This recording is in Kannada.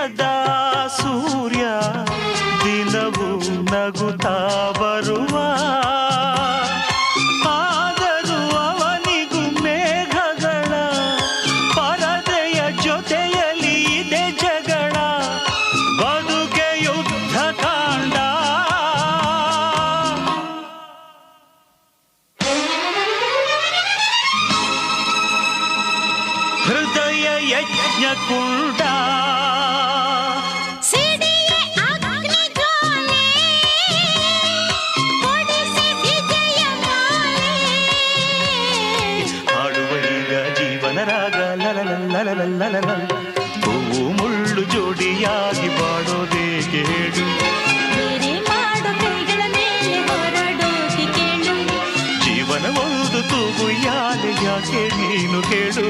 ಸದಾ ಸೂರ್ಯ ದಿನವೂ ನಗುತ್ತಾ ಬರುವ ಆದರೂ ಅವನಿಗೂ ಮೇಘಗಳ ಪರದೆಯ ಜೊತೆಯಲ್ಲಿ ಇದೆ ಜಗಳ ಬದುಕೆ ಯುದ್ಧ ಕಾಂಡ ಹೃದಯ ಯಜ್ಞ ಕುಂಡ ಹಾಡುವ ಈಗ ಜೀವನ ರಾಗ ಲಲಲಲಲಲಲಲ ಹೂವು ಮುಳ್ಳು ಜೋಡಿಯಾಗಿ ಬಾಡೋದೇಕೆ ಹೇಳು ಜೀವನ ಒಂದು ತೂಗು ಯಾಲೆ ಯಾಕೆ ನೀನು ಕೇಳು